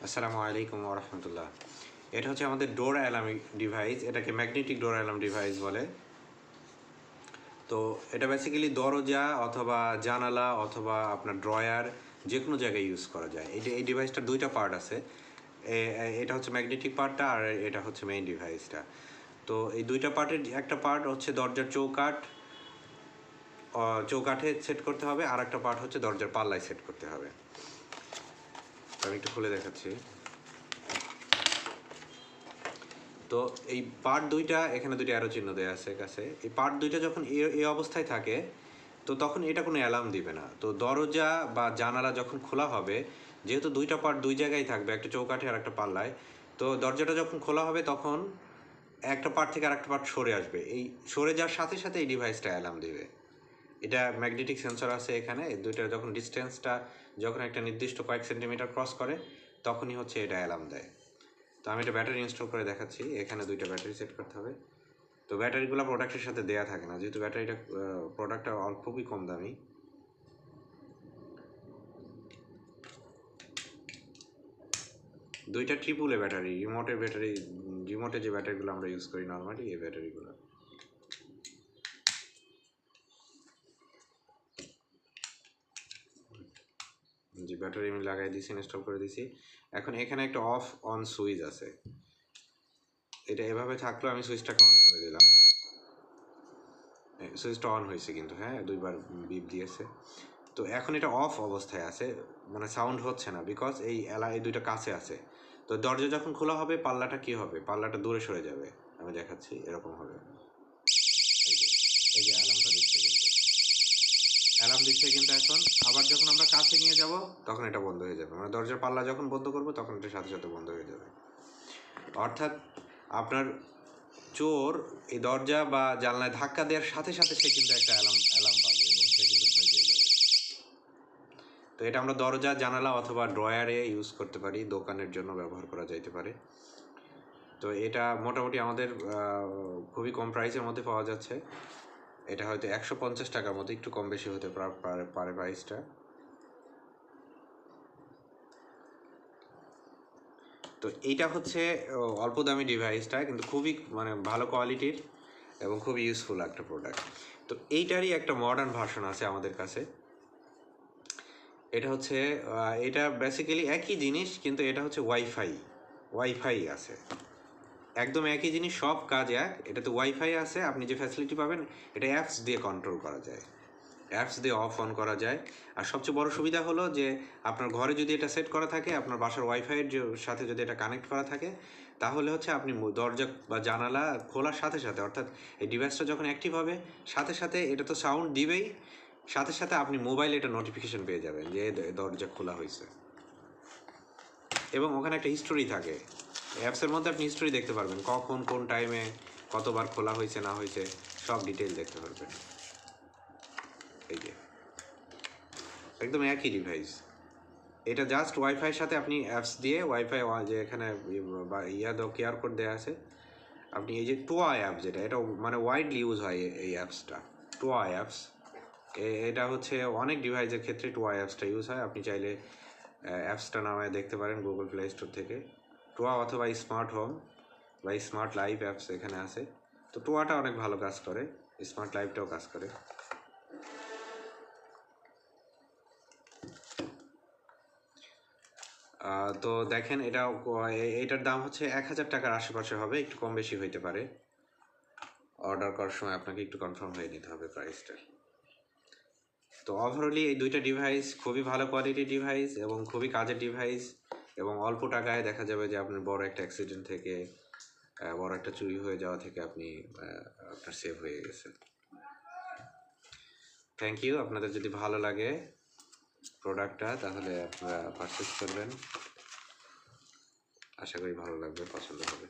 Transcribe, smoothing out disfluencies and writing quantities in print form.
আসসালামু আলাইকুম ওয়া রাহমাতুল্লাহ। এটা হচ্ছে আমাদের ডোর অ্যালার্ম ডিভাইস। এটাকে ম্যাগনেটিক ডোর অ্যালার্ম ডিভাইস বলে। তো এটা বেসিক্যালি দরজা অথবা জানালা অথবা আপনার ড্রয়ার যে কোনো জায়গায় ইউজ করা যায়। এই ডিভাইসটার দুইটা পার্ট আছে। এটা হচ্ছে ম্যাগনেটিক পার্টটা আর এটা হচ্ছে মেইন ডিভাইসটা। তো এই দুইটা পার্টের একটা পার্ট হচ্ছে দরজার চৌকাঠে সেট করতে হবে, আর একটা পার্ট হচ্ছে দরজার পাল্লায় সেট করতে হবে। আমি একটু খুলে দেখাচ্ছি। তো এই পার্ট দুইটা, এখানে দুইটা অ্যারো চিহ্ন দেওয়া আছে কাছে। এই পার্ট দুইটা যখন এই অবস্থায় থাকে তো তখন এটা কোনো অ্যালার্ম দিবে না। তো দরজা বা জানালা যখন খোলা হবে, যেহেতু দুইটা পার্ট দুই জায়গায় থাকবে, একটা চৌকাঠে আর একটা পাল্লায়, তো দরজাটা যখন খোলা হবে তখন একটা পার্ট থেকে আরেকটা পার্ট সরে আসবে। এই সরে যাওয়ার সাথে সাথে এই ডিভাইসটা অ্যালার্ম দিবে। এটা ম্যাগনেটিক সেন্সর আছে এখানে। এই দুইটা যখন ডিস্টেন্সটা যখন একটা নির্দিষ্ট কয়েক সেন্টিমিটার ক্রস করে তখনই হচ্ছে এটা অ্যালার্ম দেয়। তো আমি এটা ব্যাটারি ইনস্টল করে দেখাচ্ছি। এখানে দুইটা ব্যাটারি সেট করতে হবে। তো ব্যাটারিগুলো প্রোডাক্টের সাথে দেয়া থাকে না, যেহেতু প্রোডাক্টটা খুবই কম দামি। দুইটা ট্রিপল ব্যাটারি, রিমোটে যে ব্যাটারিগুলো আমরা ইউজ করি নর্মালি, এই ব্যাটারিগুলো। যে ব্যাটারি আমি লাগাই দিয়েছি, ইনস্টল করে দিয়েছি। এখন এখানে একটা অফ অন সুইচ আছে। এটা এভাবে থাকলেও আমি সুইচটাকে অন করে দিলাম। সুইচটা অন হয়েছে কিন্তু, হ্যাঁ, দুইবার বিপ দিয়েছে। তো এখন এটা অফ অবস্থায় আছে, মানে সাউন্ড হচ্ছে না, বিকজ এই দুইটা কাছে আছে। তো দরজা যখন খোলা হবে পাল্লাটা কি হবে, পাল্লাটা দূরে সরে যাবে। আমি দেখাচ্ছি, এরকম হবে। এই যে অ্যালার্মটা দিচ্ছে, কিন্তু অ্যালার্ম দিচ্ছে কিন্তু এখন। আবার যখন আমরা কাছে নিয়ে যাব তখন এটা বন্ধ হয়ে যাবে, মানে দরজার পাল্লা যখন বন্ধ করবো তখন এটা সাথে সাথে বন্ধ হয়ে যাবে। অর্থাৎ আপনার চোর এই দরজা বা জানলায় ধাক্কা দেওয়ার সাথে সাথে সে কিন্তু একটা অ্যালার্ম পাবে এবং সে কিন্তু ভয় পেয়ে যাবে। তো এটা আমরা দরজা, জানালা অথবা ড্রয়ারে ইউজ করতে পারি, দোকানের জন্য ব্যবহার করা যাইতে পারে। তো এটা মোটামুটি আমাদের খুবই কম প্রাইসের মধ্যে পাওয়া যাচ্ছে। এটা হয়তো 150 টাকার মতো, একটু কম বেশি হতে পারে প্রাইসটা। তো এইটা হচ্ছে অল্প দামি ডিভাইসটা, কিন্তু খুবই মানে ভালো কোয়ালিটির এবং খুবই ইউজফুল একটা প্রোডাক্ট। তো এইটারই একটা মডার্ন ভার্সন আছে আমাদের কাছে। এটা হচ্ছে এটা বেসিক্যালি একই জিনিস, কিন্তু এটা হচ্ছে ওয়াইফাই আছে। একদম একই জিনিস, সব কাজ এক। এটাতে ওয়াইফাই আছে, আপনি যে ফ্যাসিলিটি পাবেন এটা অ্যাপস দিয়ে কন্ট্রোল করা যায়, অ্যাপস দিয়ে অফ অন করা যায়। আর সবচেয়ে বড় সুবিধা হলো যে আপনার ঘরে যদি এটা সেট করা থাকে, আপনার বাসার ওয়াইফাইয়ের সাথে যদি এটা কানেক্ট করা থাকে, তাহলে হচ্ছে আপনি দরজা বা জানালা খোলার সাথে সাথে, অর্থাৎ এই ডিভাইসটা যখন অ্যাক্টিভ হবে সাথে সাথে এটা তো সাউন্ড দিবেই, সাথে সাথে আপনি মোবাইলে এটা নোটিফিকেশন পেয়ে যাবেন যে দরজা খোলা হয়েছে। এবং ওখানে একটা হিস্টোরি থাকে, অ্যাপসের মধ্যে আপনি হিস্টোরি দেখতে পারবেন, কখন কোন টাইমে কতবার খোলা হয়েছে না হয়েছে সব ডিটেল দেখতে পারবেন। এই যে একদম একই ডিভাইস। এটা জাস্ট ওয়াইফাইয়ের সাথে আপনি অ্যাপস দিয়ে ওয়াইফাই, যে এখানে কেয়ার কোড দেওয়া আছে, আপনি এই যে টোয়া অ্যাপ, যেটা এটা মানে ওয়াইডলি ইউজ হয় এই অ্যাপসটা, টোয়া অ্যাপস। এটা হচ্ছে অনেক ডিভাইসের ক্ষেত্রে টোয়া অ্যাপসটা ইউজ হয়। আপনি চাইলে অ্যাপসটা নামায় দেখতে পারেন গুগল প্লে স্টোর থেকে। টোয়া অথবা স্মার্ট হোম বা স্মার্ট লাইফ অ্যাপস এখানে আছে। তো টোয়াটা অনেক ভালো কাজ করে, স্মার্ট লাইফটাও কাজ করে। তো দেখেন, এটার দাম হচ্ছে 1000 টাকার আশেপাশে হবে, একটু কম বেশি হইতে পারে। অর্ডার করার সময় আপনাকে একটু কনফার্ম হয়ে নিতে হবে প্রাইসটা। তো ওভারঅলি এই দুইটা ডিভাইস খুবই ভালো কোয়ালিটির ডিভাইস এবং খুবই কাজের ডিভাইস, এবং অল্প টাকায় দেখা যাবে যে আপনার বড় একটা অ্যাক্সিডেন্ট থেকে, বড় একটা চুরি হয়ে যাওয়া থেকে আপনি আপনার সেভ হয়ে গেছে। Thank you. আপনাদের যদি ভালো লাগে প্রোডাক্টটা তাহলে আপনারা পারচেস করবেন, আশা করি ভালো লাগবে, পছন্দ হবে।